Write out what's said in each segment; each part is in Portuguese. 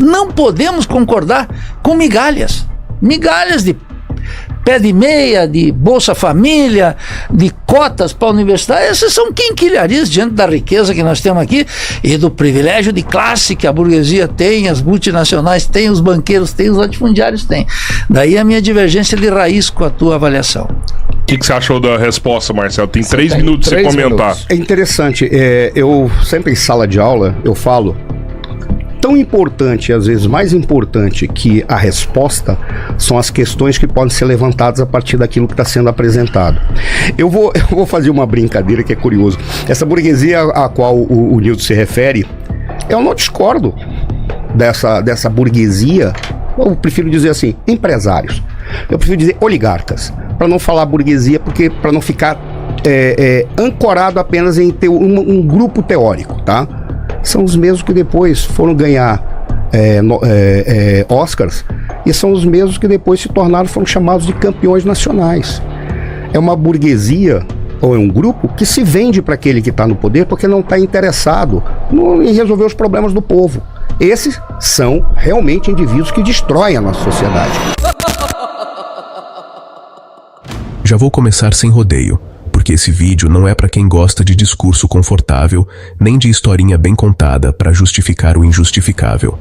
Não podemos concordar com migalhas de pé de meia, de Bolsa Família, de cotas para a universidade. Essas são quinquilharias diante da riqueza que nós temos aqui e do privilégio de classe que a burguesia tem, as multinacionais têm, os banqueiros têm, os latifundiários têm. Daí a minha divergência de raiz com a tua avaliação. O que você achou da resposta, Marcelo? Tem 3 minutos para você comentar. Minutos. É interessante, eu sempre em sala de aula, eu falo, tão importante, às vezes mais importante que a resposta, são as questões que podem ser levantadas a partir daquilo que está sendo apresentado. Eu vou fazer uma brincadeira que é curioso. Essa burguesia a qual o Nildo se refere, eu não discordo dessa burguesia, eu prefiro dizer assim, empresários. Eu prefiro dizer oligarcas, para não falar burguesia, porque para não ficar ancorado apenas em ter um grupo teórico, tá? São os mesmos que depois foram ganhar Oscars, e são os mesmos que depois foram chamados de campeões nacionais. É uma burguesia, ou é um grupo, que se vende para aquele que está no poder porque não está interessado em resolver os problemas do povo. Esses são realmente indivíduos que destroem a nossa sociedade. Já vou começar sem rodeio, porque esse vídeo não é para quem gosta de discurso confortável, nem de historinha bem contada para justificar o injustificável.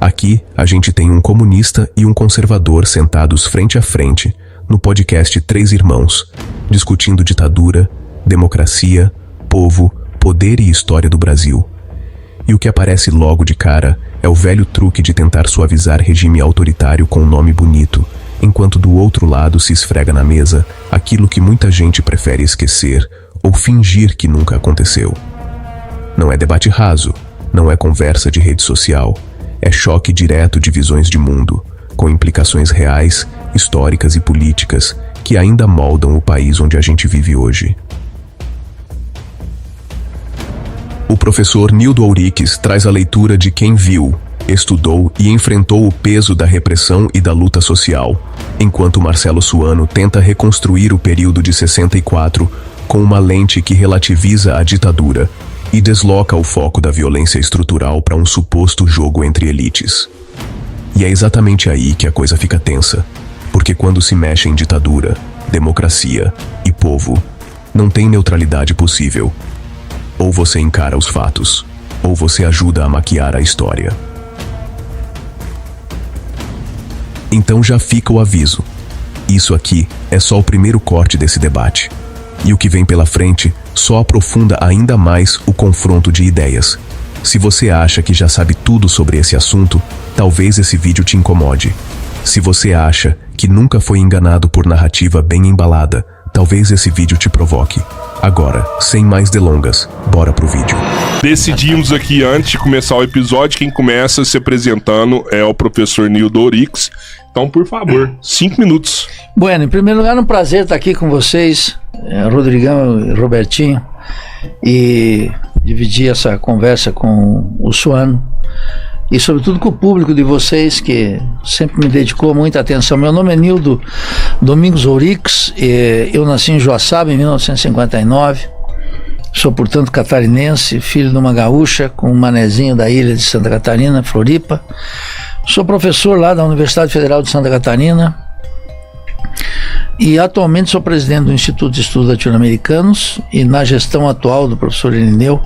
Aqui, a gente tem um comunista e um conservador sentados frente a frente, no podcast Três Irmãos, discutindo ditadura, democracia, povo, poder e história do Brasil. E o que aparece logo de cara é o velho truque de tentar suavizar regime autoritário com um nome bonito, enquanto do outro lado se esfrega na mesa aquilo que muita gente prefere esquecer ou fingir que nunca aconteceu. Não é debate raso, não é conversa de rede social, é choque direto de visões de mundo, com implicações reais, históricas e políticas que ainda moldam o país onde a gente vive hoje. O professor Nildo Ouriques traz a leitura de quem viu, estudou e enfrentou o peso da repressão e da luta social, enquanto Marcelo Suano tenta reconstruir o período de 64 com uma lente que relativiza a ditadura e desloca o foco da violência estrutural para um suposto jogo entre elites. E é exatamente aí que a coisa fica tensa, porque quando se mexe em ditadura, democracia e povo, não tem neutralidade possível. Ou você encara os fatos, ou você ajuda a maquiar a história. Então já fica o aviso. Isso aqui é só o primeiro corte desse debate. E o que vem pela frente só aprofunda ainda mais o confronto de ideias. Se você acha que já sabe tudo sobre esse assunto, talvez esse vídeo te incomode. Se você acha que nunca foi enganado por narrativa bem embalada, talvez esse vídeo te provoque. Agora, sem mais delongas, bora pro vídeo. Decidimos aqui, antes de começar o episódio, quem começa se apresentando é o professor Nildo Ouriques. Então, por favor, 5 minutos. Bueno, em primeiro lugar, um prazer estar aqui com vocês, Rodrigão e Robertinho, e dividir essa conversa com o Suano e sobretudo com o público de vocês, que sempre me dedicou muita atenção. Meu nome é Nildo Domingos Ouriques, eu nasci em Joaçaba em 1959, sou portanto catarinense, filho de uma gaúcha com um manezinho da ilha de Santa Catarina, Floripa. Sou professor lá da Universidade Federal de Santa Catarina e atualmente sou presidente do Instituto de Estudos Latino-Americanos, e na gestão atual do professor Irineu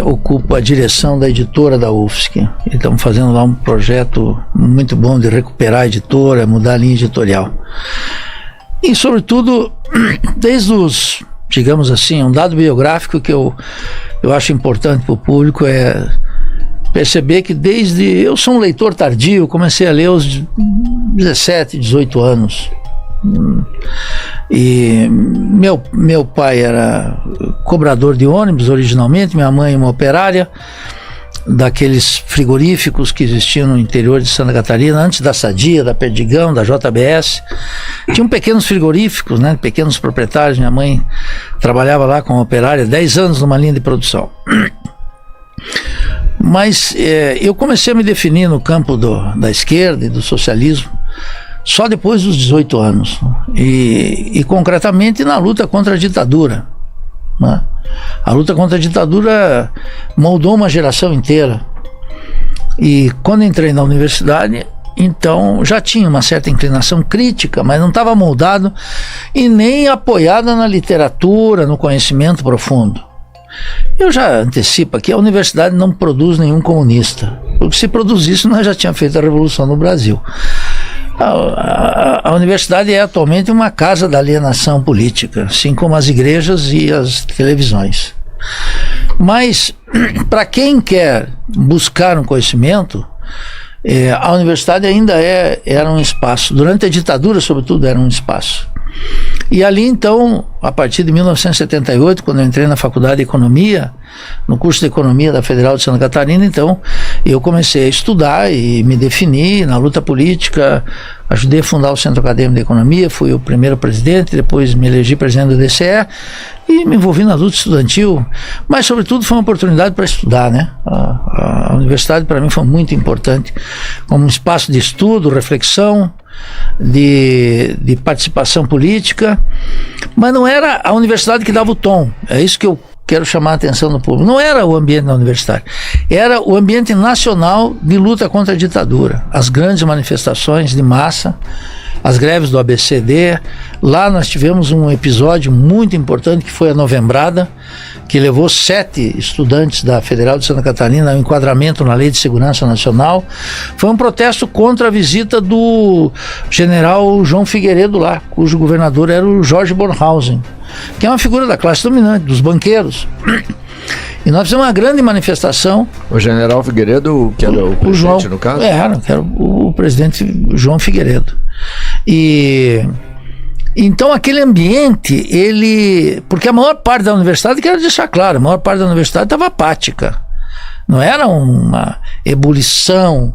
ocupo a direção da editora da UFSC. E estamos fazendo lá um projeto muito bom de recuperar a editora, mudar a linha editorial. E sobretudo, desde os, digamos assim, um dado biográfico que eu acho importante para o público é perceber que eu sou um leitor tardio, comecei a ler aos 17, 18 anos. E meu pai era cobrador de ônibus originalmente, minha mãe uma operária daqueles frigoríficos que existiam no interior de Santa Catarina, antes da Sadia, da Perdigão, da JBS. Tinham pequenos frigoríficos, né, pequenos proprietários. Minha mãe trabalhava lá como operária 10 anos numa linha de produção. Mas eu comecei a me definir no campo da esquerda e do socialismo só depois dos 18 anos, e concretamente na luta contra a ditadura, né? A luta contra a ditadura moldou uma geração inteira. E quando entrei na universidade, então já tinha uma certa inclinação crítica, mas não estava moldado e nem apoiado na literatura, no conhecimento profundo. Eu já antecipo aqui, a universidade não produz nenhum comunista, porque se produzisse nós já tínhamos feito a revolução no Brasil. A universidade é atualmente uma casa da alienação política, assim como as igrejas e as televisões. Mas para quem quer buscar um conhecimento, a universidade ainda era um espaço. Durante a ditadura, sobretudo, era um espaço. E ali, então, a partir de 1978, quando eu entrei na Faculdade de Economia, no curso de Economia da Federal de Santa Catarina, então, eu comecei a estudar e me defini na luta política, ajudei a fundar o Centro Acadêmico de Economia, fui o primeiro presidente, depois me elegi presidente do DCE e me envolvi na luta estudantil, mas, sobretudo, foi uma oportunidade para estudar, né? A universidade, para mim, foi muito importante, como um espaço de estudo, reflexão, de participação política, mas não era a universidade que dava o tom. É isso que eu quero chamar a atenção do público. Não era o ambiente da universidade, era o ambiente nacional de luta contra a ditadura, as grandes manifestações de massa, as greves do ABCD. Lá nós tivemos um episódio muito importante, que foi a Novembrada, que levou 7 estudantes da Federal de Santa Catarina ao enquadramento na Lei de Segurança Nacional. Foi um protesto contra a visita do general João Figueiredo lá, cujo governador era o Jorge Bornhausen, que é uma figura da classe dominante, dos banqueiros. E nós fizemos uma grande manifestação. O general Figueiredo, que era o presidente, João, no caso? que era o presidente João Figueiredo. E então aquele ambiente, porque a maior parte da universidade, quero deixar claro, a maior parte da universidade estava apática. Não era uma ebulição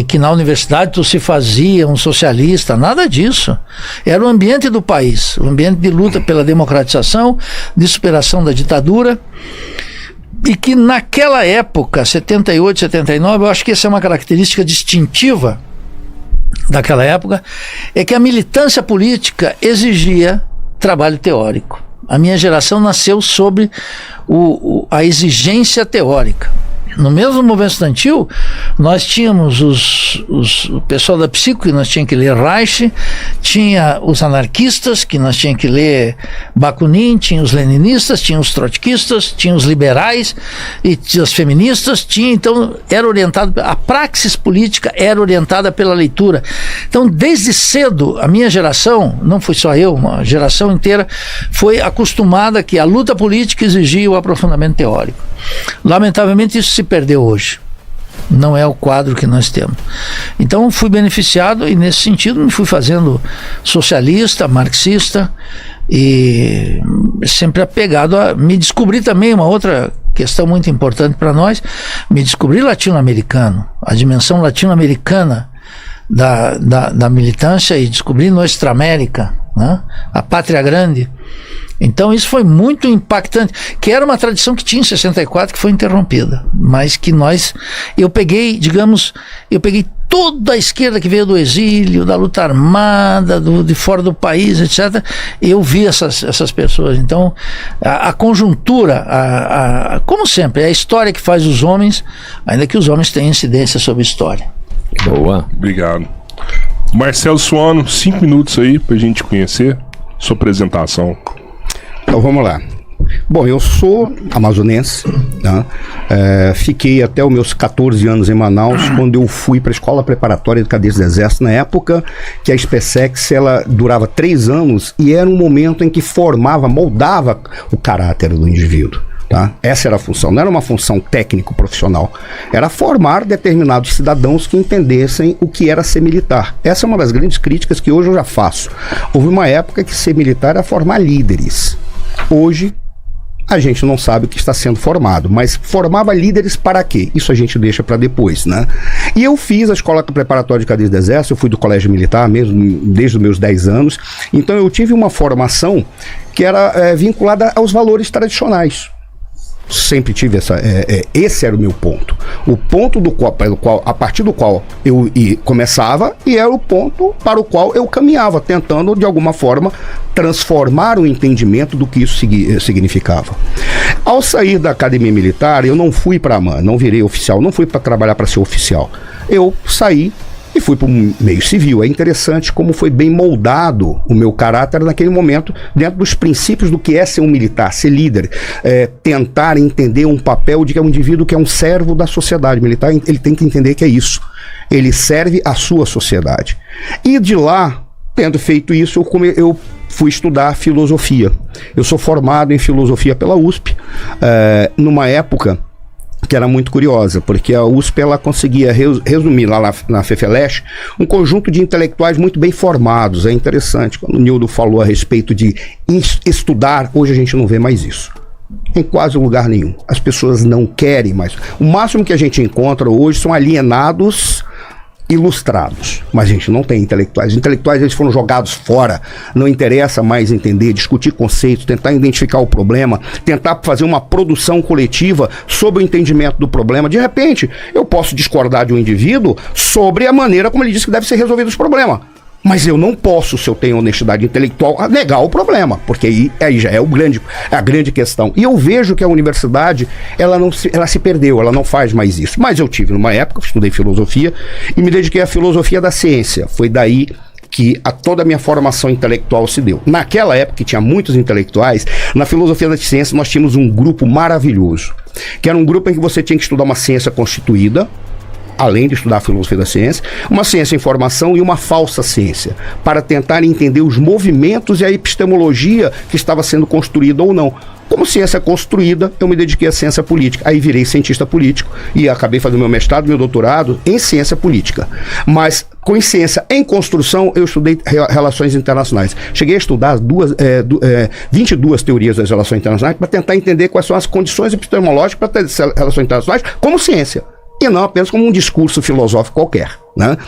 que na universidade tu se fazia um socialista, nada disso. Era o ambiente do país, o ambiente de luta pela democratização, de superação da ditadura. E que naquela época, 78, 79, eu acho que essa é uma característica distintiva daquela época, é que a militância política exigia trabalho teórico. A minha geração nasceu sobre a exigência teórica. No mesmo movimento estudantil, nós tínhamos o pessoal da psico, que nós tínhamos que ler Reich, tinha os anarquistas, que nós tínhamos que ler Bakunin, tinha os leninistas, tinha os trotskistas, tinha os liberais e tinha as feministas, então era orientado, a praxis política era orientada pela leitura. Então, desde cedo, a minha geração, não fui só eu, uma geração inteira, foi acostumada que a luta política exigia o aprofundamento teórico. Lamentavelmente, isso se perdeu hoje. Não é o quadro que nós temos. Então fui beneficiado e nesse sentido me fui fazendo socialista, marxista e sempre apegado a... Me descobri também uma outra questão muito importante para nós, me descobri latino-americano, a dimensão latino-americana da militância, e descobri Nuestra América, né? A Pátria Grande. Então isso foi muito impactante, que era uma tradição que tinha em 64, que foi interrompida, mas que eu peguei toda a esquerda que veio do exílio, da luta armada, de fora do país, etc. Eu vi essas pessoas. Então a conjuntura, como sempre, é a história que faz os homens, ainda que os homens tenham incidência sobre a história. Boa. Obrigado. Marcelo Suano, 5 minutos aí pra gente conhecer sua apresentação. Então vamos lá. Bom, eu sou amazonense, né? Fiquei até os meus 14 anos em Manaus, quando eu fui para a Escola Preparatória de Cadetes do Exército, na época que a SpaceX ela durava 3 anos e era um momento em que moldava o caráter do indivíduo. Tá? Essa era a função, não era uma função técnico-profissional, era formar determinados cidadãos que entendessem o que era ser militar. Essa é uma das grandes críticas que hoje eu já faço. Houve uma época que ser militar era formar líderes. Hoje a gente não sabe o que está sendo formado, mas formava líderes para quê? Isso a gente deixa para depois, né? E eu fiz a Escola Preparatória de Cadetes do Exército, eu fui do Colégio Militar mesmo desde os meus 10 anos, então eu tive uma formação que era vinculada aos valores tradicionais. Sempre tive esse era o meu ponto. O ponto a partir do qual eu começava, e era o ponto para o qual eu caminhava, tentando de alguma forma transformar o entendimento do que isso significava. Ao sair da academia militar, eu não fui para a AMAN, não virei oficial, não fui para trabalhar para ser oficial. Eu saí e fui para o meio civil. É interessante como foi bem moldado o meu caráter naquele momento, dentro dos princípios do que é ser um militar, ser líder, tentar entender um papel de que é um indivíduo que é um servo da sociedade militar. Ele tem que entender que é isso. Ele serve a sua sociedade. E de lá, tendo feito isso, eu fui estudar filosofia. Eu sou formado em filosofia pela USP, numa época que era muito curiosa, porque a USP ela conseguia resumir lá na FEFELESH um conjunto de intelectuais muito bem formados. É interessante, quando o Nildo falou a respeito de estudar, hoje a gente não vê mais isso. Em quase lugar nenhum. As pessoas não querem mais. O máximo que a gente encontra hoje são alienados ilustrados, mas a gente não tem intelectuais. Os intelectuais, eles foram jogados fora, não interessa mais entender, discutir conceitos, tentar identificar o problema, tentar fazer uma produção coletiva sobre o entendimento do problema. De repente, eu posso discordar de um indivíduo sobre a maneira como ele disse que deve ser resolvido os problemas, mas eu não posso, se eu tenho honestidade intelectual, negar o problema, porque aí já é a grande questão. E eu vejo que a universidade, ela se perdeu, ela não faz mais isso. Mas eu tive numa época, estudei filosofia e me dediquei à filosofia da ciência. Foi daí que toda a minha formação intelectual se deu. Naquela época, que tinha muitos intelectuais, na filosofia da ciência nós tínhamos um grupo maravilhoso, que era um grupo em que você tinha que estudar uma ciência constituída, além de estudar a filosofia da ciência, uma ciência em formação e uma falsa ciência, para tentar entender os movimentos e a epistemologia que estava sendo construída ou não. Como ciência construída, eu me dediquei à ciência política. Aí virei cientista político e acabei fazendo meu mestrado, meu doutorado em ciência política. Mas com ciência em construção, eu estudei relações internacionais. Cheguei a estudar 22 teorias das relações internacionais para tentar entender quais são as condições epistemológicas para ter relações internacionais como ciência, e não apenas como um discurso filosófico qualquer, né?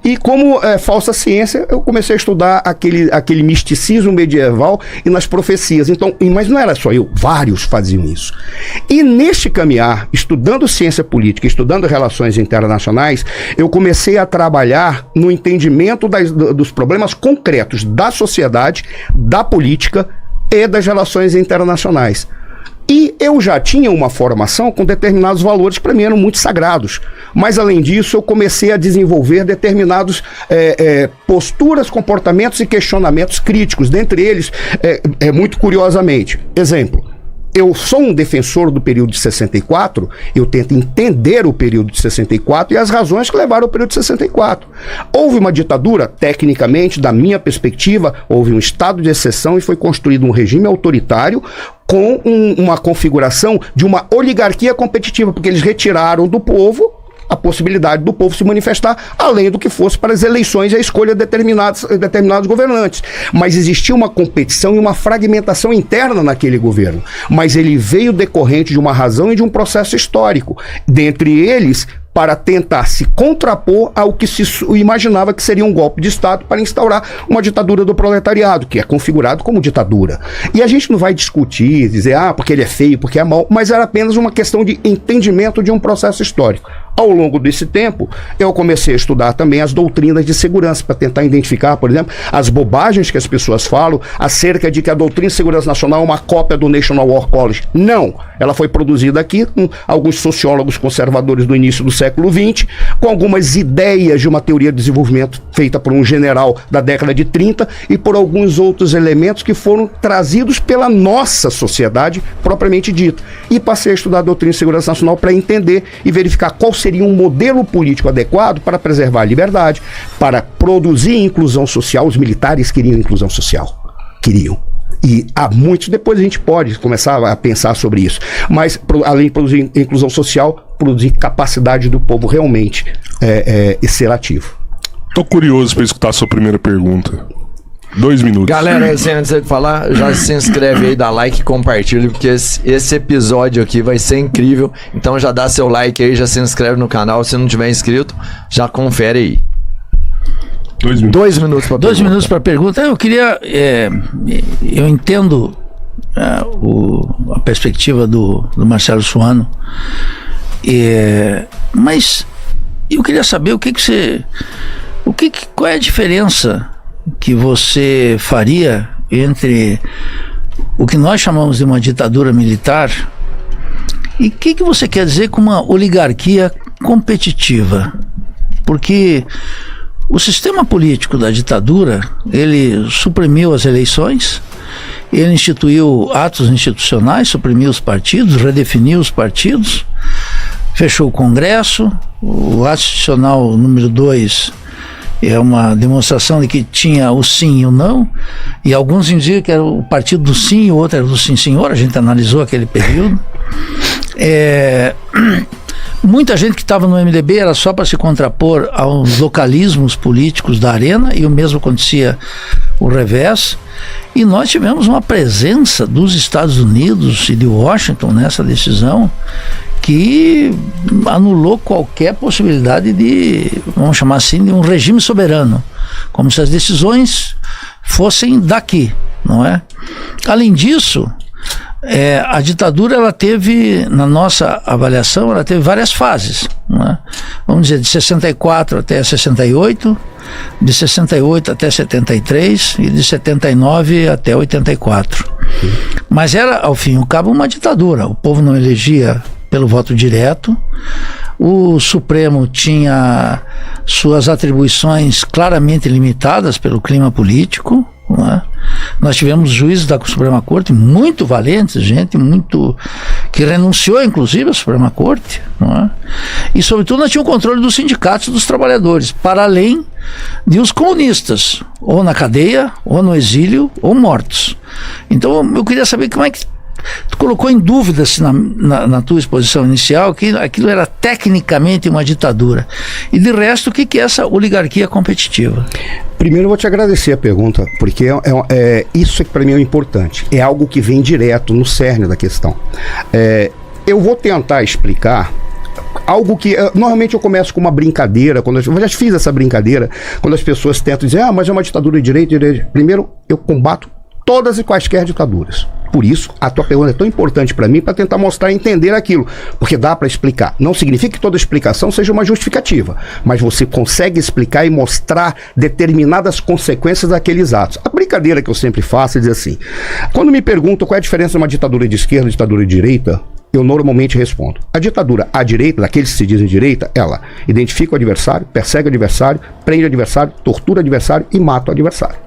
E como falsa ciência, eu comecei a estudar aquele misticismo medieval e nas profecias. Então, mas não era só eu, vários faziam isso. E neste caminhar, estudando ciência política, estudando relações internacionais, eu comecei a trabalhar no entendimento dos problemas concretos da sociedade, da política e das relações internacionais. E eu já tinha uma formação com determinados valores que para mim eram muito sagrados. Mas, além disso, eu comecei a desenvolver determinados posturas, comportamentos e questionamentos críticos. Dentre eles, muito curiosamente, exemplo, eu sou um defensor do período de 64, eu tento entender o período de 64 e as razões que levaram ao período de 64. Houve uma ditadura, tecnicamente, da minha perspectiva, houve um estado de exceção e foi construído um regime autoritário com uma configuração de uma oligarquia competitiva, porque eles retiraram do povo a possibilidade do povo se manifestar, além do que fosse para as eleições e a escolha de determinados governantes. Mas existia uma competição e uma fragmentação interna naquele governo. Mas ele veio decorrente de uma razão e de um processo histórico. Dentre eles, para tentar se contrapor ao que se imaginava que seria um golpe de Estado para instaurar uma ditadura do proletariado, que é configurado como ditadura. E a gente não vai discutir, dizer, porque ele é feio, porque é mau, mas era apenas uma questão de entendimento de um processo histórico. Ao longo desse tempo, eu comecei a estudar também as doutrinas de segurança, para tentar identificar, por exemplo, as bobagens que as pessoas falam acerca de que a doutrina de segurança nacional é uma cópia do National War College. Não! Ela foi produzida aqui com alguns sociólogos conservadores do início do século XX, com algumas ideias de uma teoria de desenvolvimento feita por um general da década de 30 e por alguns outros elementos que foram trazidos pela nossa sociedade propriamente dita. E passei a estudar a doutrina de segurança nacional para entender e verificar qual seria um modelo político adequado para preservar a liberdade, para produzir inclusão social. Os militares queriam inclusão social. Queriam. E há muitos, depois a gente pode começar a pensar sobre isso. Mas, além de produzir inclusão social, produzir capacidade do povo realmente ser ativo. Tô curioso para escutar a sua primeira pergunta. 2 minutos. Galera, antes de falar, já se inscreve aí, dá like e compartilha, porque esse episódio aqui vai ser incrível. Então já dá seu like aí, já se inscreve no canal. Se não tiver inscrito, já confere aí. 2 minutos. 2 minutos para pergunta. 2 minutos para pergunta. Eu queria... eu entendo a perspectiva do Marcelo Suano. Mas eu queria saber qual é a diferença que você faria entre o que nós chamamos de uma ditadura militar e o que você quer dizer com uma oligarquia competitiva? Porque o sistema político da ditadura, ele suprimiu as eleições, ele instituiu atos institucionais, suprimiu os partidos, redefiniu os partidos, fechou o Congresso. O ato institucional número 2 é uma demonstração de que tinha o sim e o não, e alguns diziam que era o partido do sim e o outro era do sim senhor. A gente analisou aquele período. Muita gente que estava no MDB era só para se contrapor aos localismos políticos da arena, e o mesmo acontecia o revés. E nós tivemos uma presença dos Estados Unidos e de Washington nessa decisão que anulou qualquer possibilidade de, vamos chamar assim, de um regime soberano, como se as decisões fossem daqui, não é? Além disso, a ditadura, ela teve, na nossa avaliação, ela teve várias fases, não é? Vamos dizer, de 64 até 68, de 68 até 73 e de 79 até 84. Mas era, ao fim e ao cabo, uma ditadura. O povo não elegia pelo voto direto, o Supremo tinha suas atribuições claramente limitadas pelo clima político, não é? Nós tivemos juízes da Suprema Corte muito valentes, gente muito que renunciou inclusive à Suprema Corte, não é? E sobretudo nós tínhamos o controle dos sindicatos dos trabalhadores, para além de os comunistas, ou na cadeia, ou no exílio, ou mortos. Então eu queria saber como é que tu colocou em dúvida na tua exposição inicial que aquilo era tecnicamente uma ditadura. E de resto, o que é essa oligarquia competitiva? Primeiro eu vou te agradecer a pergunta, porque isso para mim é importante. É algo que vem direto no cerne da questão. Eu vou tentar explicar algo que normalmente eu começo com uma brincadeira, eu já fiz essa brincadeira, quando as pessoas tentam dizer, mas é uma ditadura de direita. Primeiro, eu combato todas e quaisquer ditaduras. Por isso, a tua pergunta é tão importante para mim, para tentar mostrar e entender aquilo, porque dá para explicar. Não significa que toda explicação seja uma justificativa, mas você consegue explicar e mostrar determinadas consequências daqueles atos. A brincadeira que eu sempre faço é dizer assim, quando me perguntam qual é a diferença de uma ditadura de esquerda e uma ditadura de direita, eu normalmente respondo, a ditadura à direita, daqueles que se dizem direita, ela identifica o adversário, persegue o adversário, prende o adversário, tortura o adversário e mata o adversário.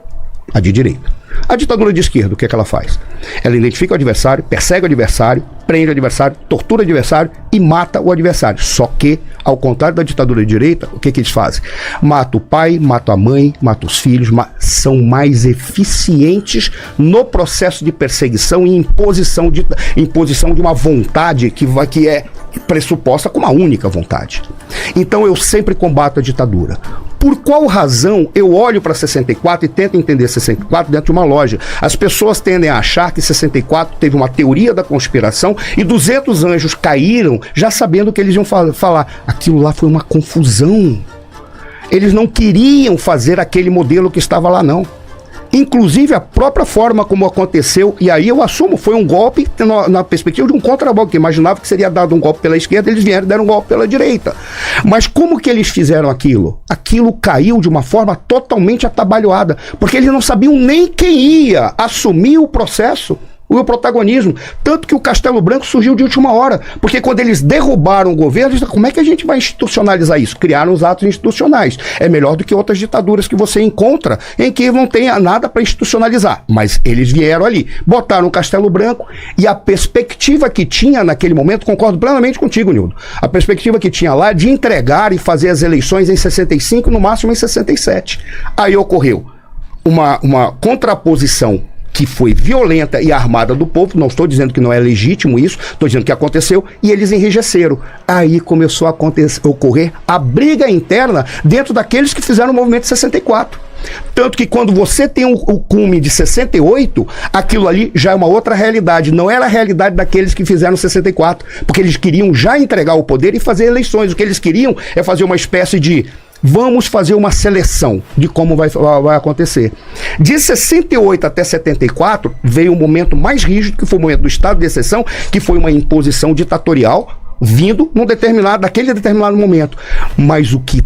A de direita. A ditadura de esquerda, o que é que ela faz? Ela identifica o adversário, persegue o adversário, prende o adversário, tortura o adversário e mata o adversário. Só que, ao contrário da ditadura de direita, o que eles fazem? Mata o pai, mata a mãe, mata os filhos, são mais eficientes no processo de perseguição e imposição de uma vontade que é pressuposta como a única vontade. Então eu sempre combato a ditadura. Por qual razão eu olho para 64 e tento entender 64 dentro de uma lógica? As pessoas tendem a achar que 64 teve uma teoria da conspiração e 200 anjos caíram já sabendo que eles iam falar. Aquilo lá foi uma confusão. Eles não queriam fazer aquele modelo que estava lá, não. Inclusive a própria forma como aconteceu, e aí eu assumo, foi um golpe na perspectiva de um contragolpe, que imaginava que seria dado um golpe pela esquerda, eles vieram e deram um golpe pela direita. Mas como que eles fizeram aquilo? Aquilo caiu de uma forma totalmente atabalhoada, porque eles não sabiam nem quem ia assumir o processo, o protagonismo, tanto que o Castelo Branco surgiu de última hora, porque quando eles derrubaram o governo, eles disseram, como é que a gente vai institucionalizar isso? Criaram os atos institucionais. É melhor do que outras ditaduras que você encontra, em que não tem nada para institucionalizar. Mas eles vieram ali, botaram o Castelo Branco, e a perspectiva que tinha naquele momento, concordo plenamente contigo, Nildo, a perspectiva que tinha lá de entregar e fazer as eleições em 65, no máximo em 67. Aí ocorreu uma contraposição que foi violenta e armada do povo, não estou dizendo que não é legítimo isso, estou dizendo que aconteceu, e eles enrijeceram. Aí começou a ocorrer a briga interna dentro daqueles que fizeram o movimento de 64. Tanto que quando você tem o cume de 68, aquilo ali já é uma outra realidade, não era a realidade daqueles que fizeram 64, porque eles queriam já entregar o poder e fazer eleições. O que eles queriam é fazer uma espécie de Vamos fazer uma seleção de como vai acontecer. De 68 até 74, veio um momento mais rígido, que foi o momento do estado de exceção, que foi uma imposição ditatorial, vindo naquele determinado momento. Mas o que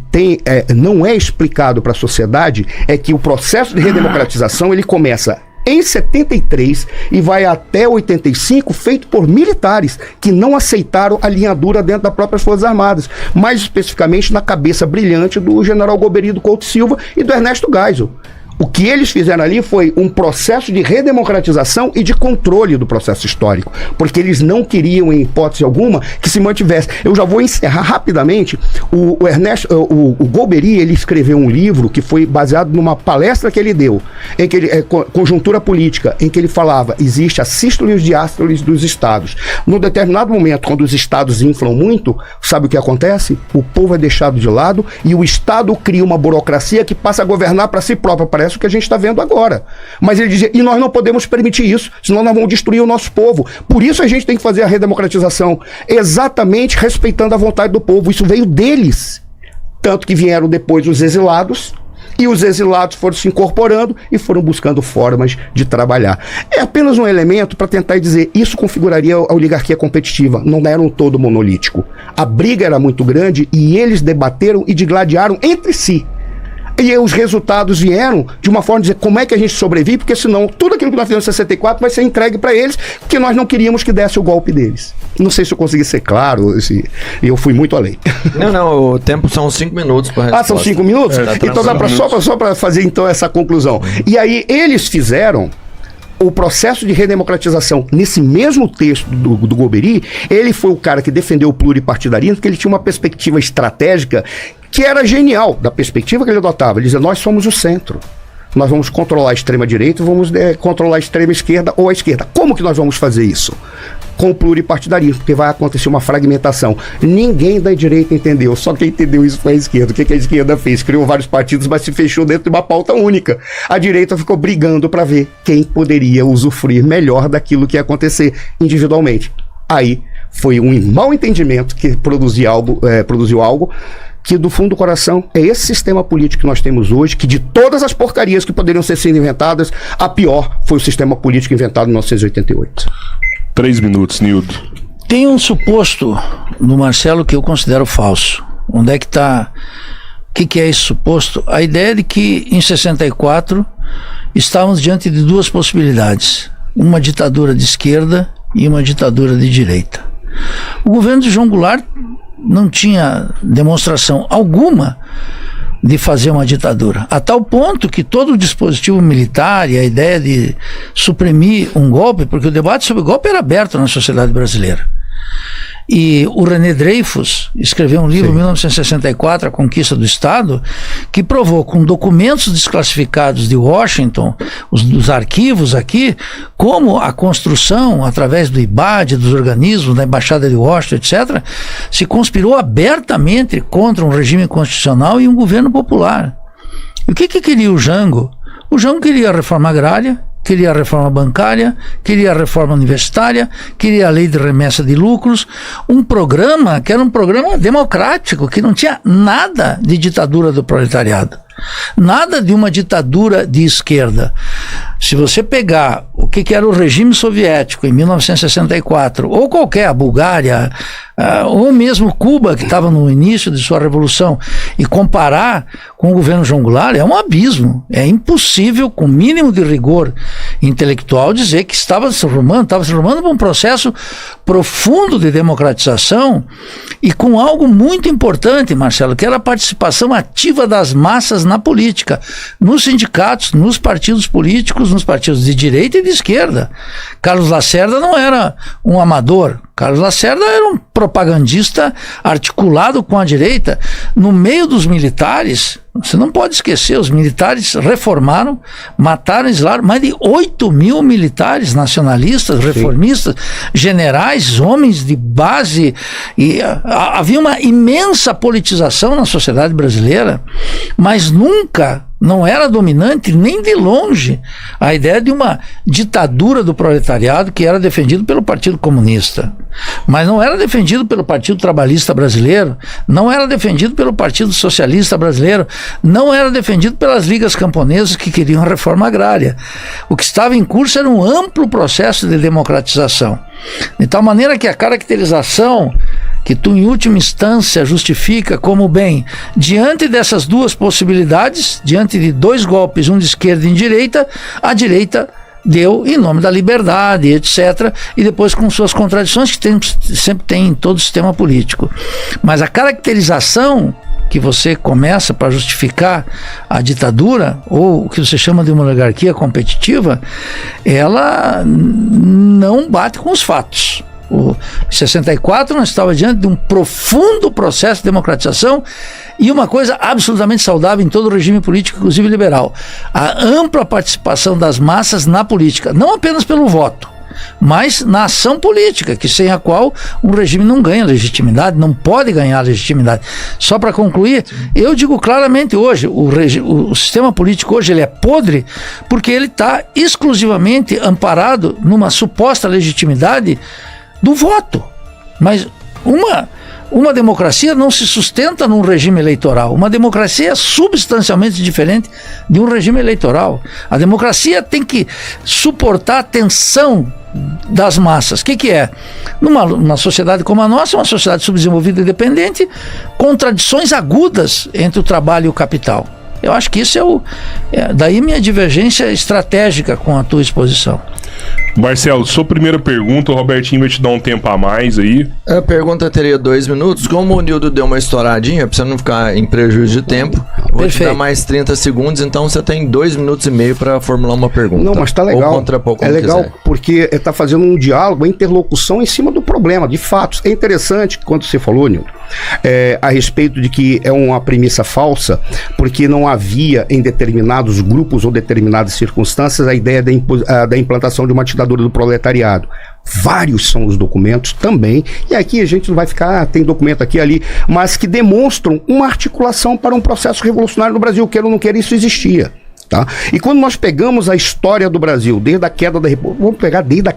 não é explicado para a sociedade é que o processo de redemocratização ele começa em 73 e vai até 85, feito por militares que não aceitaram a linha dura dentro das próprias Forças Armadas, mais especificamente na cabeça brilhante do general Golbery do Couto Silva e do Ernesto Geisel. O que eles fizeram ali foi um processo de redemocratização e de controle do processo histórico, porque eles não queriam, em hipótese alguma, que se mantivesse. Eu já vou encerrar rapidamente. O Golbery, ele escreveu um livro que foi baseado numa palestra que ele deu, em que conjuntura política, em que ele falava, existe a sístole e os diástoles dos estados. Num determinado momento, quando os estados inflam muito, sabe o que acontece? O povo é deixado de lado e o estado cria uma burocracia que passa a governar para si próprio. Parece o que a gente está vendo agora. Mas ele dizia, e nós não podemos permitir isso, senão nós vamos destruir o nosso povo. Por isso a gente tem que fazer a redemocratização, exatamente respeitando a vontade do povo. Isso veio deles. Tanto que vieram depois os exilados, e os exilados foram se incorporando e foram buscando formas de trabalhar. É apenas um elemento para tentar dizer, isso configuraria a oligarquia competitiva, não era um todo monolítico. A briga era muito grande e eles debateram e digladiaram entre si. E os resultados vieram de uma forma de dizer como é que a gente sobrevive, porque senão tudo aquilo que nós fizemos em 64 vai ser entregue para eles, porque nós não queríamos que desse o golpe deles. Não sei se eu consegui ser claro, eu fui muito além. Não, o tempo são 5 minutos para resposta. São 5 minutos? Então dá só para fazer então essa conclusão. E aí eles fizeram o processo de redemocratização. Nesse mesmo texto do Golbery, ele foi o cara que defendeu o pluripartidarismo, porque ele tinha uma perspectiva estratégica que era genial, da perspectiva que ele adotava. Ele dizia, nós somos o centro. Nós vamos controlar a extrema-direita e vamos controlar a extrema-esquerda ou a esquerda. Como que nós vamos fazer isso? Com o pluripartidarismo, porque vai acontecer uma fragmentação. Ninguém da direita entendeu, só quem entendeu isso foi a esquerda. O que a esquerda fez? Criou vários partidos, mas se fechou dentro de uma pauta única. A direita ficou brigando para ver quem poderia usufruir melhor daquilo que ia acontecer individualmente. Aí foi um mau entendimento que produziu algo que do fundo do coração é esse sistema político que nós temos hoje, que de todas as porcarias que poderiam ser inventadas, a pior foi o sistema político inventado em 1988. 3 minutos, Nildo. Tem um suposto no Marcelo que eu considero falso. Onde é que está? O que é esse suposto? A ideia de que em 64 estávamos diante de duas possibilidades. Uma ditadura de esquerda e uma ditadura de direita. O governo de João Goulart não tinha demonstração alguma de fazer uma ditadura, a tal ponto que todo o dispositivo militar e a ideia de suprimir um golpe, porque o debate sobre o golpe era aberto na sociedade brasileira. E o René Dreyfus escreveu um livro em 1964, A Conquista do Estado, que provou com documentos desclassificados de Washington, dos arquivos aqui, como a construção, através do IBAD, dos organismos, da Embaixada de Washington, etc., se conspirou abertamente contra um regime constitucional e um governo popular. E o que queria o Jango? O Jango queria a reforma agrária, queria a reforma bancária, queria a reforma universitária, queria a lei de remessa de lucros, um programa que era um programa democrático, que não tinha nada de ditadura do proletariado, nada de uma ditadura de esquerda. Se você pegar o que era o regime soviético em 1964, ou qualquer, a Bulgária, ou mesmo Cuba, que estava no início de sua revolução, e comparar com o governo João Goulart, é um abismo. É impossível, com o mínimo de rigor intelectual, dizer que estava se formando para um processo profundo de democratização e com algo muito importante, Marcelo, que era a participação ativa das massas na política, nos sindicatos, nos partidos políticos, nos partidos de direita e de esquerda. Carlos Lacerda não era um amador. Carlos Lacerda era um propagandista articulado com a direita. No meio dos militares, você não pode esquecer, os militares reformaram, mataram, exilaram mais de 8 mil militares nacionalistas, reformistas, generais, homens de base. E havia uma imensa politização na sociedade brasileira, mas nunca Não era dominante nem de longe a ideia de uma ditadura do proletariado que era defendido pelo Partido Comunista. Mas não era defendido pelo Partido Trabalhista Brasileiro, não era defendido pelo Partido Socialista Brasileiro, não era defendido pelas ligas camponesas que queriam a reforma agrária. O que estava em curso era um amplo processo de democratização. De tal maneira que a caracterização que tu, em última instância, justifica como bem, diante dessas duas possibilidades, diante de dois golpes, um de esquerda e um de direita, a direita deu em nome da liberdade, etc., e depois com suas contradições que sempre tem em todo o sistema político. Mas a caracterização que você começa para justificar a ditadura, ou o que você chama de uma oligarquia competitiva, ela não bate com os fatos. Em 64 nós estávamos diante de um profundo processo de democratização e uma coisa absolutamente saudável em todo o regime político, inclusive liberal: a ampla participação das massas na política, não apenas pelo voto, mas na ação política, que sem a qual um regime não ganha legitimidade, não pode ganhar legitimidade. Só para concluir, eu digo claramente hoje, o sistema político hoje ele é podre porque ele está exclusivamente amparado numa suposta legitimidade do voto. Mas uma democracia não se sustenta num regime eleitoral. Uma democracia é substancialmente diferente de um regime eleitoral. A democracia tem que suportar a tensão das massas. O que é? Numa sociedade como a nossa, uma sociedade subdesenvolvida e dependente, contradições agudas entre o trabalho e o capital. Eu acho que isso daí minha divergência estratégica com a tua exposição. Marcelo, sua primeira pergunta, o Robertinho vai te dar um tempo a mais aí. A pergunta teria 2 minutos. Como o Nildo deu uma estouradinha, pra você não ficar em prejuízo de tempo, vou te dar mais 30 segundos, então você tem 2 minutos e meio para formular uma pergunta. Não, mas tá legal. Ou contrapor, como é legal quiser. Porque tá fazendo um diálogo, uma interlocução em cima do problema, de fatos. É interessante quando você falou, Nildo, a respeito de que é uma premissa falsa, porque não havia em determinados grupos ou determinadas circunstâncias a ideia da implantação de uma ditadura do proletariado. Vários são os documentos também, e aqui a gente não vai ficar, tem documento aqui e ali, mas que demonstram uma articulação para um processo revolucionário no Brasil. Queira ou não queira, isso existia. Tá? E quando nós pegamos a história do Brasil, desde a queda da República, vamos pegar desde a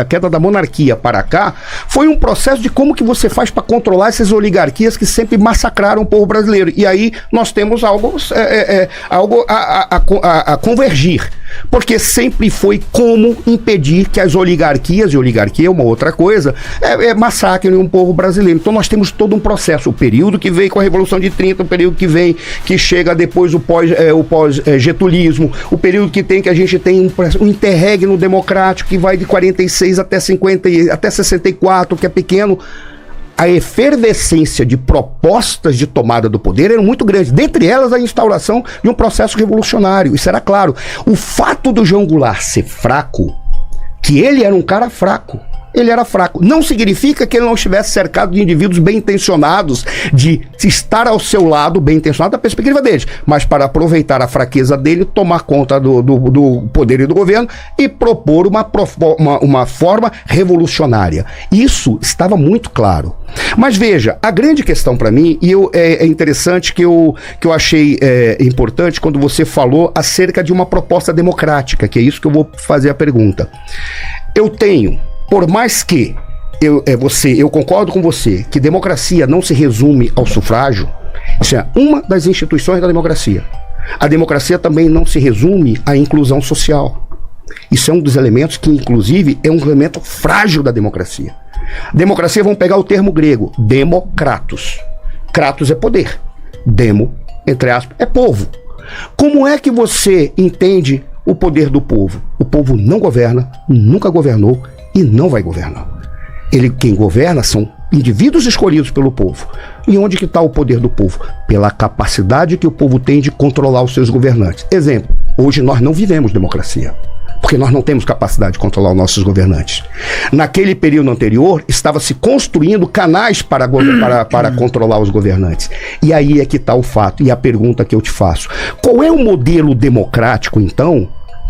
queda da monarquia para cá, foi um processo de como que você faz para controlar essas oligarquias que sempre massacraram o povo brasileiro. E aí nós temos algo a convergir, porque sempre foi como impedir que as oligarquias, e oligarquia é uma outra coisa, massacrem um povo brasileiro. Então nós temos todo um processo, o período que veio com a Revolução de 30, o período que chega depois o pós-getulismo, o período que a gente tem um interregno democrático que vai de 46 até 50, até 64, que é pequeno. A efervescência de propostas de tomada do poder era muito grande, dentre elas a instauração de um processo revolucionário, isso era claro. O fato do João Goulart ser fraco, que ele era um cara fraco, ele era fraco, não significa que ele não estivesse cercado de indivíduos bem intencionados, de estar ao seu lado, bem intencionado da perspectiva deles, mas para aproveitar a fraqueza dele, tomar conta do poder e do governo e propor uma forma revolucionária. Isso estava muito claro. Mas veja, a grande questão para mim, e é interessante que eu achei importante quando você falou acerca de uma proposta democrática, que é isso que eu vou fazer a pergunta. Eu tenho, por mais que eu concordo com você que democracia não se resume ao sufrágio, isso é uma das instituições da democracia. A democracia também não se resume à inclusão social. Isso é um dos elementos que, inclusive, é um elemento frágil da democracia. Democracia, vamos pegar o termo grego, democratos. Kratos é poder. Demo, entre aspas, é povo. Como é que você entende o poder do povo? O povo não governa, nunca governou e não vai governar. Quem governa são indivíduos escolhidos pelo povo. E onde que está o poder do povo? Pela capacidade que o povo tem de controlar os seus governantes. Exemplo, hoje nós não vivemos democracia, porque nós não temos capacidade de controlar os nossos governantes. Naquele período anterior, estava se construindo canais para controlar os governantes. E aí é que está o fato, e a pergunta que eu te faço. Qual é o modelo democrático, então,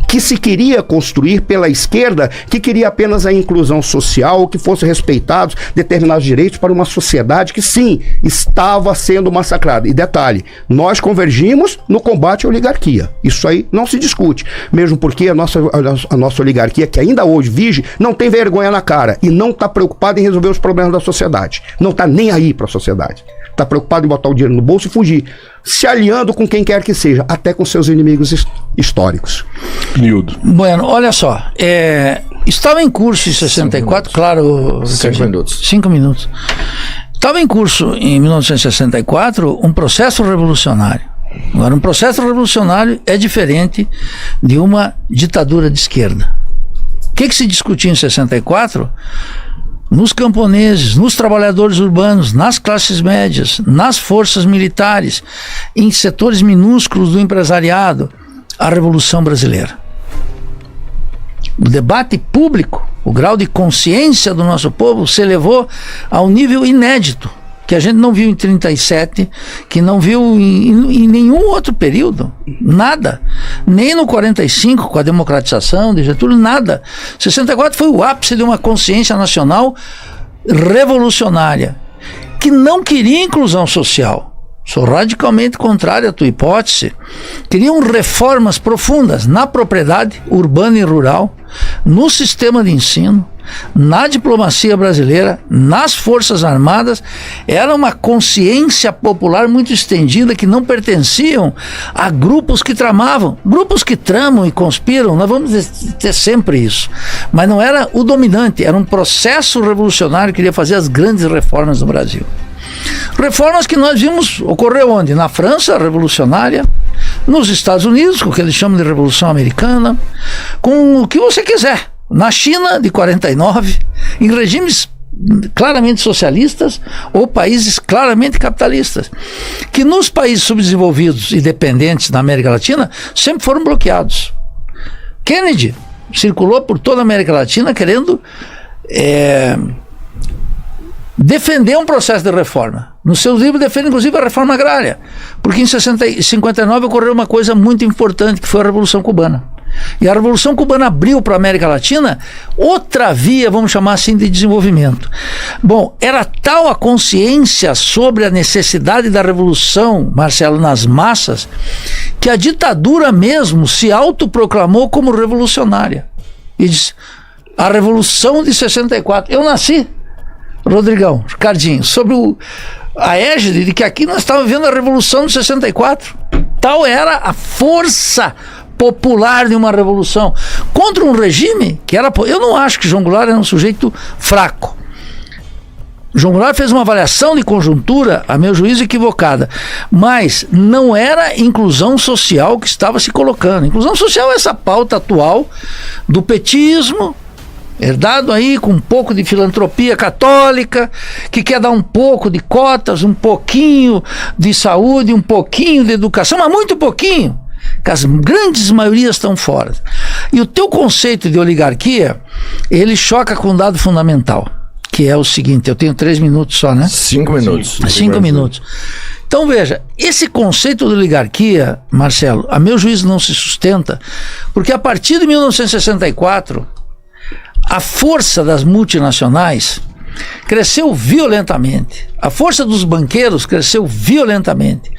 que se queria construir pela esquerda, que queria apenas a inclusão social, que fossem respeitados determinados direitos para uma sociedade que, sim, estava sendo massacrada. E detalhe, nós convergimos no combate à oligarquia. Isso aí não se discute, mesmo porque a nossa oligarquia, que ainda hoje vige, não tem vergonha na cara e não está preocupada em resolver os problemas da sociedade. Não está nem aí para a sociedade. Está preocupado em botar o dinheiro no bolso e fugir, se aliando com quem quer que seja, até com seus inimigos históricos. Nildo. Bueno, olha só, estava em curso em 64, claro, 5 minutos. 5 minutos. Estava em curso em 1964 um processo revolucionário. Agora, um processo revolucionário é diferente de uma ditadura de esquerda. O que se discutia em 64? Nos camponeses, nos trabalhadores urbanos, nas classes médias, nas forças militares, em setores minúsculos do empresariado, a Revolução Brasileira. O debate público, o grau de consciência do nosso povo se elevou a um nível inédito, que a gente não viu em 37, que não viu em nenhum outro período, nada, nem no 45 com a democratização de Getúlio, nada. 64 foi o ápice de uma consciência nacional revolucionária, que não queria inclusão social. Sou radicalmente contrário à tua hipótese. Queriam reformas profundas na propriedade urbana e rural, no sistema de ensino, na diplomacia brasileira, nas Forças Armadas. Era uma consciência popular muito estendida que não pertenciam a grupos que tramavam. Grupos que tramam e conspiram, nós vamos ter sempre isso. Mas não era o dominante, era um processo revolucionário que queria fazer as grandes reformas no Brasil. Reformas que nós vimos ocorrer onde? Na França revolucionária, nos Estados Unidos, com o que eles chamam de Revolução Americana, com o que você quiser. Na China, de 49, em regimes claramente socialistas ou países claramente capitalistas, que nos países subdesenvolvidos e dependentes da América Latina sempre foram bloqueados. Kennedy circulou por toda a América Latina querendo defender um processo de reforma. Nos seus livros defende inclusive a reforma agrária, porque em 59 ocorreu uma coisa muito importante, que foi a Revolução Cubana. E a Revolução Cubana abriu para a América Latina outra via, vamos chamar assim, de desenvolvimento. Bom, era tal a consciência sobre a necessidade da revolução, Marcelo, nas massas, que a ditadura mesmo se autoproclamou como revolucionária. E disse, a Revolução de 64. Eu nasci, Rodrigão, Ricardinho, sobre a égide de que aqui nós estávamos vendo a Revolução de 64. Tal era a força popular de uma revolução contra um regime que era... Eu não acho que João Goulart era um sujeito fraco. João Goulart fez uma avaliação de conjuntura, a meu juízo, equivocada, mas não era inclusão social que estava se colocando. Inclusão social é essa pauta atual do petismo, herdado aí com um pouco de filantropia católica, que quer dar um pouco de cotas, um pouquinho de saúde, um pouquinho de educação, mas muito pouquinho, que as grandes maiorias estão fora. E o teu conceito de oligarquia, ele choca com um dado fundamental, que é o seguinte, eu tenho 3 minutos só, né? 5 minutos. 5 minutos. Então veja, esse conceito de oligarquia, Marcelo, a meu juízo não se sustenta, porque a partir de 1964, a força das multinacionais cresceu violentamente. A força dos banqueiros cresceu violentamente.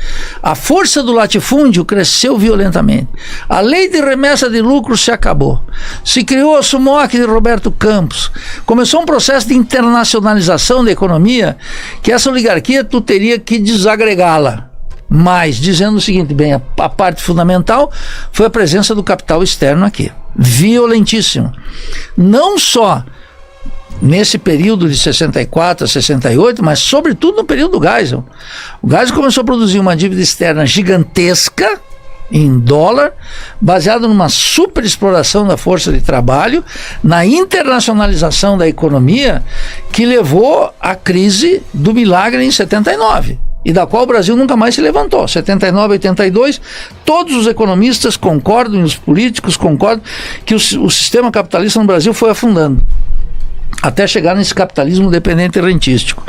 A força do latifúndio cresceu violentamente. A lei de remessa de lucros se acabou. Se criou a SUMOC de Roberto Campos. Começou um processo de internacionalização da economia, que essa oligarquia tu teria que desagregá-la. Mas, dizendo o seguinte, bem, a parte fundamental foi a presença do capital externo aqui. Violentíssimo. Não só nesse período de 64 a 68, mas sobretudo no período do Geisel. O Geisel começou a produzir uma dívida externa gigantesca, em dólar, baseado numa superexploração da força de trabalho, na internacionalização da economia, que levou à crise do milagre em 79. E da qual o Brasil nunca mais se levantou. 79, 82, todos os economistas concordam, e os políticos concordam, que o sistema capitalista no Brasil foi afundando. até chegar nesse capitalismo dependente e rentístico.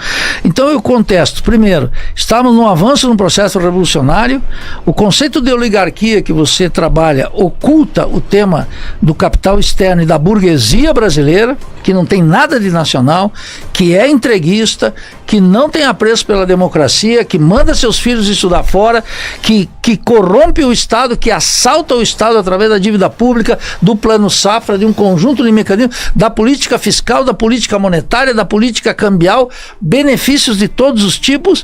Então eu contesto, primeiro, estamos num avanço no processo revolucionário, o conceito de oligarquia que você trabalha oculta o tema do capital externo e da burguesia brasileira, que não tem nada de nacional, que é entreguista, que não tem apreço pela democracia, que manda seus filhos estudar fora, que corrompe o Estado, que assalta o Estado através da dívida pública, do plano safra, de um conjunto de mecanismos, da política fiscal, da política monetária, da política cambial, benefícios de todos os tipos,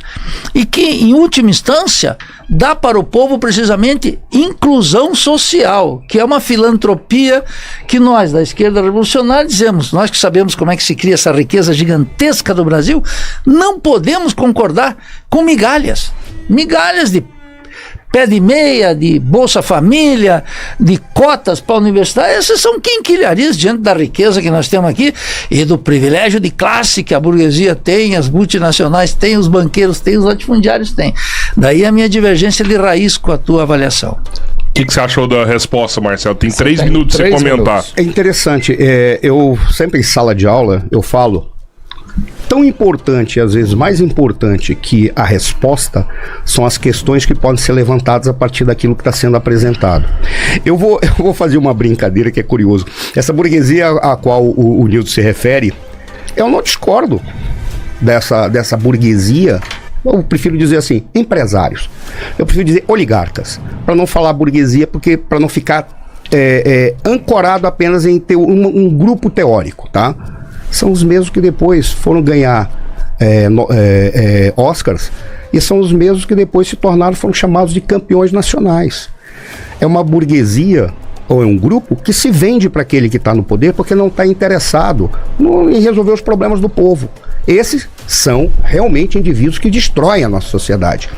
e que, em última instância, dá para o povo precisamente inclusão social, que é uma filantropia que nós, da esquerda revolucionária, dizemos, nós que sabemos como é que se cria essa riqueza gigantesca do Brasil, não podemos concordar com migalhas de pé de meia, de Bolsa Família, de cotas para a universidade. Essas são quinquilharias diante da riqueza que nós temos aqui e do privilégio de classe que a burguesia tem, as multinacionais têm, os banqueiros têm, os latifundiários têm. Daí a minha divergência de raiz com a tua avaliação. O que você achou da resposta, Marcelo? Tem 3 minutos para você comentar. Minutos. É interessante, eu sempre em sala de aula, eu falo, tão importante, às vezes mais importante que a resposta, são as questões que podem ser levantadas a partir daquilo que está sendo apresentado. Eu vou fazer uma brincadeira que é curioso. Essa burguesia a qual o Nildo se refere, eu não discordo dessa burguesia. Eu prefiro dizer assim, empresários. Eu prefiro dizer oligarcas, para não falar burguesia, porque para não ficar ancorado apenas em ter um grupo teórico, tá? São os mesmos que depois foram ganhar Oscars, e são os mesmos que depois foram chamados de campeões nacionais. É uma burguesia, ou é um grupo, que se vende para aquele que está no poder porque não está interessado em resolver os problemas do povo. Esses são realmente indivíduos que destroem a nossa sociedade.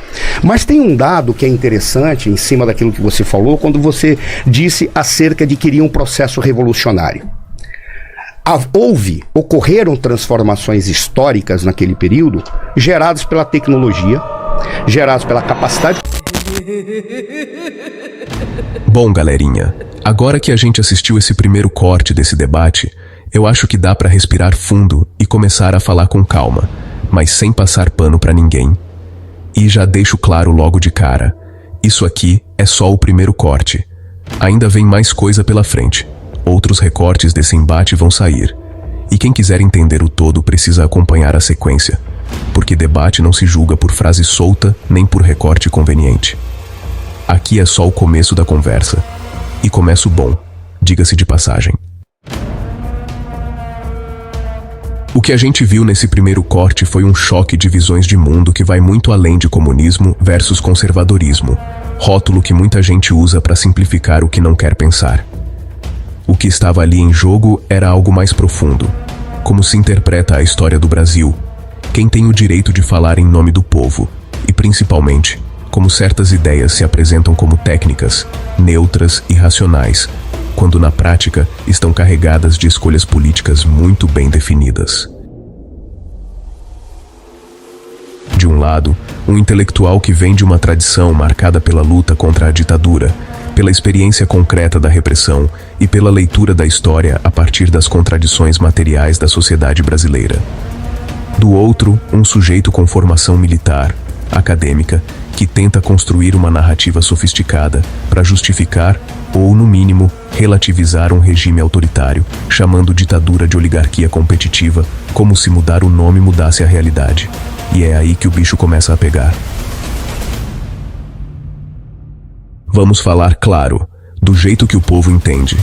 Mas tem um dado que é interessante em cima daquilo que você falou, quando você disse acerca de que queria um processo revolucionário. Ocorreram transformações históricas naquele período, geradas pela tecnologia, geradas pela capacidade. Bom, galerinha, agora que a gente assistiu esse primeiro corte desse debate, eu acho que dá pra respirar fundo e começar a falar com calma, mas sem passar pano pra ninguém. E já deixo claro logo de cara, isso aqui é só o primeiro corte. Ainda vem mais coisa pela frente. Outros recortes desse embate vão sair. E quem quiser entender o todo precisa acompanhar a sequência, porque debate não se julga por frase solta nem por recorte conveniente. Aqui é só o começo da conversa. E começo bom, diga-se de passagem. O que a gente viu nesse primeiro corte foi um choque de visões de mundo que vai muito além de comunismo versus conservadorismo, rótulo que muita gente usa para simplificar o que não quer pensar. O que estava ali em jogo era algo mais profundo. Como se interpreta a história do Brasil? Quem tem o direito de falar em nome do povo? E principalmente, como certas ideias se apresentam como técnicas, neutras e racionais, quando na prática estão carregadas de escolhas políticas muito bem definidas. De um lado, um intelectual que vem de uma tradição marcada pela luta contra a ditadura, pela experiência concreta da repressão e pela leitura da história a partir das contradições materiais da sociedade brasileira. Do outro, um sujeito com formação militar, acadêmica, que tenta construir uma narrativa sofisticada para justificar, ou no mínimo, relativizar um regime autoritário, chamando ditadura de oligarquia competitiva, como se mudar o nome mudasse a realidade. E é aí que o bicho começa a pegar. Vamos falar claro, do jeito que o povo entende.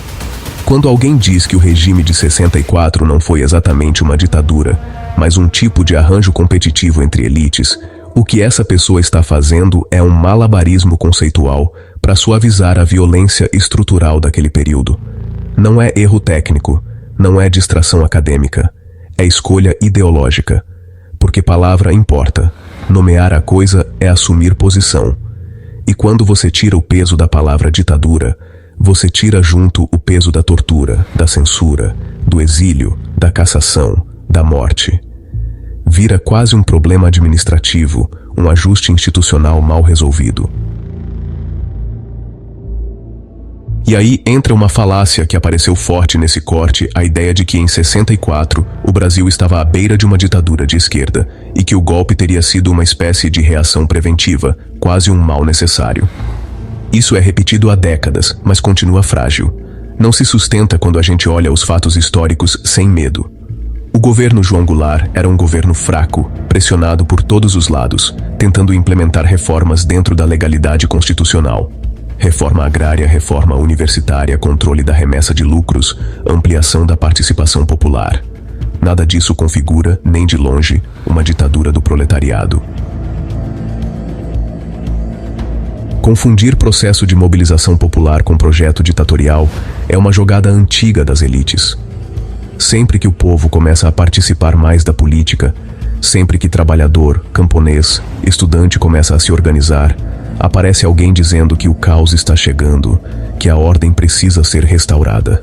Quando alguém diz que o regime de 64 não foi exatamente uma ditadura, mas um tipo de arranjo competitivo entre elites, o que essa pessoa está fazendo é um malabarismo conceitual para suavizar a violência estrutural daquele período. Não é erro técnico, não é distração acadêmica, é escolha ideológica. Porque palavra importa, nomear a coisa é assumir posição. E quando você tira o peso da palavra ditadura, você tira junto o peso da tortura, da censura, do exílio, da cassação, da morte. Vira quase um problema administrativo, um ajuste institucional mal resolvido. E aí entra uma falácia que apareceu forte nesse corte, a ideia de que em 64 o Brasil estava à beira de uma ditadura de esquerda e que o golpe teria sido uma espécie de reação preventiva, quase um mal necessário. Isso é repetido há décadas, mas continua frágil. Não se sustenta quando a gente olha os fatos históricos sem medo. O governo João Goulart era um governo fraco, pressionado por todos os lados, tentando implementar reformas dentro da legalidade constitucional. Reforma agrária, reforma universitária, controle da remessa de lucros, ampliação da participação popular. Nada disso configura, nem de longe, uma ditadura do proletariado. Confundir processo de mobilização popular com projeto ditatorial é uma jogada antiga das elites. Sempre que o povo começa a participar mais da política, sempre que trabalhador, camponês, estudante começa a se organizar, aparece alguém dizendo que o caos está chegando, que a ordem precisa ser restaurada.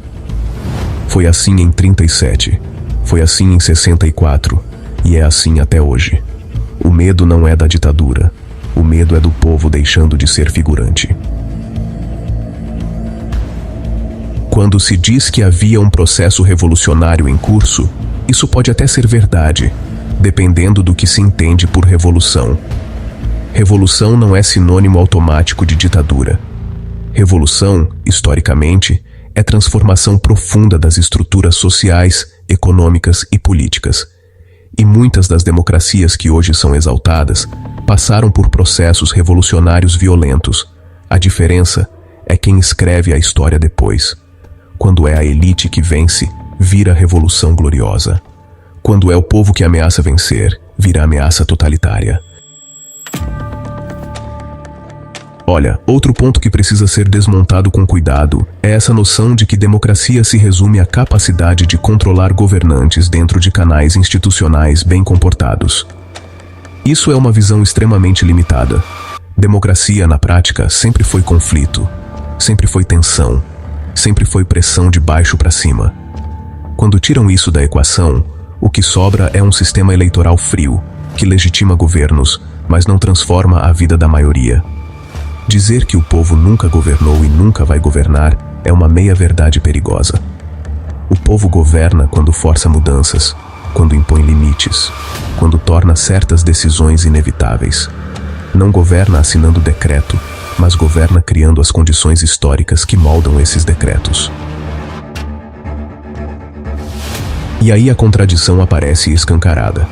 Foi assim em 37, foi assim em 64 e é assim até hoje. O medo não é da ditadura, o medo é do povo deixando de ser figurante. Quando se diz que havia um processo revolucionário em curso, isso pode até ser verdade, dependendo do que se entende por revolução. Revolução não é sinônimo automático de ditadura. Revolução, historicamente, é transformação profunda das estruturas sociais, econômicas e políticas. E muitas das democracias que hoje são exaltadas passaram por processos revolucionários violentos. A diferença é quem escreve a história depois. Quando é a elite que vence, vira revolução gloriosa. Quando é o povo que ameaça vencer, vira ameaça totalitária. Olha, outro ponto que precisa ser desmontado com cuidado é essa noção de que democracia se resume à capacidade de controlar governantes dentro de canais institucionais bem comportados. Isso é uma visão extremamente limitada. Democracia, na prática, sempre foi conflito, sempre foi tensão, sempre foi pressão de baixo para cima. Quando tiram isso da equação, o que sobra é um sistema eleitoral frio, que legitima governos, mas não transforma a vida da maioria. Dizer que o povo nunca governou e nunca vai governar é uma meia-verdade perigosa. O povo governa quando força mudanças, quando impõe limites, quando torna certas decisões inevitáveis. Não governa assinando decreto, mas governa criando as condições históricas que moldam esses decretos. E aí a contradição aparece escancarada.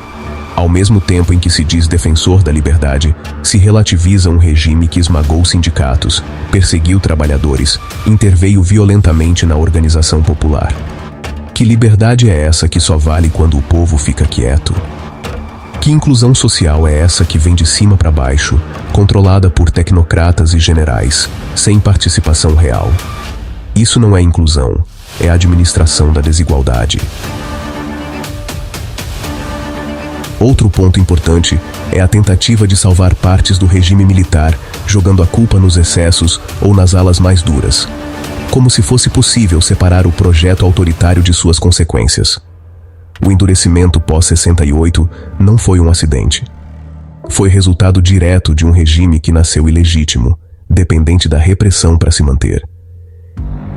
Ao mesmo tempo em que se diz defensor da liberdade, se relativiza um regime que esmagou sindicatos, perseguiu trabalhadores, interveio violentamente na organização popular. Que liberdade é essa que só vale quando o povo fica quieto? Que inclusão social é essa que vem de cima para baixo, controlada por tecnocratas e generais, sem participação real? Isso não é inclusão, é a administração da desigualdade. Outro ponto importante é a tentativa de salvar partes do regime militar, jogando a culpa nos excessos ou nas alas mais duras, como se fosse possível separar o projeto autoritário de suas consequências. O endurecimento pós-68 não foi um acidente. Foi resultado direto de um regime que nasceu ilegítimo, dependente da repressão para se manter.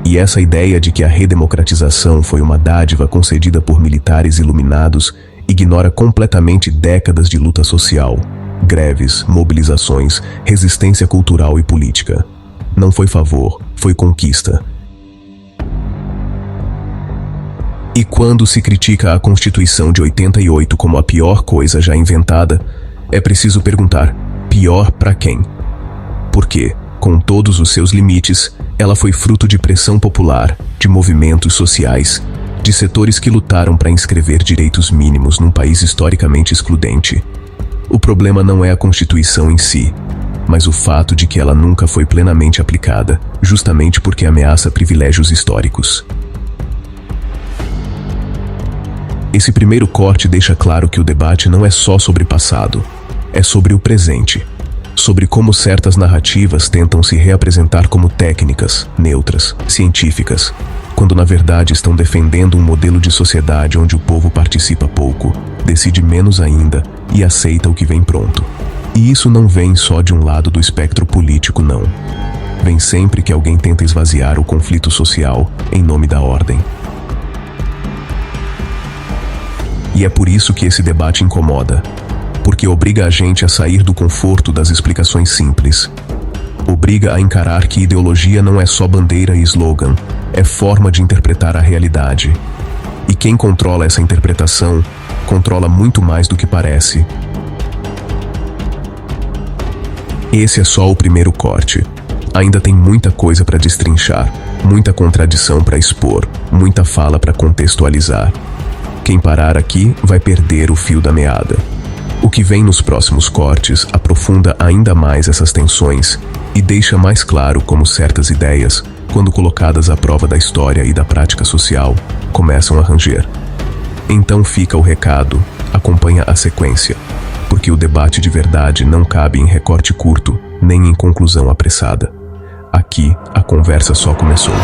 E essa ideia de que a redemocratização foi uma dádiva concedida por militares iluminados ignora completamente décadas de luta social, greves, mobilizações, resistência cultural e política. Não foi favor, foi conquista. E quando se critica a Constituição de 88 como a pior coisa já inventada, é preciso perguntar, pior para quem? Porque, com todos os seus limites, ela foi fruto de pressão popular, de movimentos sociais, de setores que lutaram para inscrever direitos mínimos num país historicamente excludente. O problema não é a Constituição em si, mas o fato de que ela nunca foi plenamente aplicada, justamente porque ameaça privilégios históricos. Esse primeiro corte deixa claro que o debate não é só sobre passado, é sobre o presente, sobre como certas narrativas tentam se reapresentar como técnicas, neutras, científicas, quando na verdade estão defendendo um modelo de sociedade onde o povo participa pouco, decide menos ainda e aceita o que vem pronto. E isso não vem só de um lado do espectro político, não. vem sempre que alguém tenta esvaziar o conflito social em nome da ordem. E é por isso que esse debate incomoda, porque obriga a gente a sair do conforto das explicações simples. Obriga a encarar que ideologia não é só bandeira e slogan, é forma de interpretar a realidade. E quem controla essa interpretação, controla muito mais do que parece. Esse é só o primeiro corte. Ainda tem muita coisa para destrinchar, muita contradição para expor, muita fala para contextualizar. Quem parar aqui vai perder o fio da meada. O que vem nos próximos cortes aprofunda ainda mais essas tensões e deixa mais claro como certas ideias, quando colocadas à prova da história e da prática social, começam a ranger. Então fica o recado, acompanha a sequência, porque o debate de verdade não cabe em recorte curto, nem em conclusão apressada. Aqui, a conversa só começou.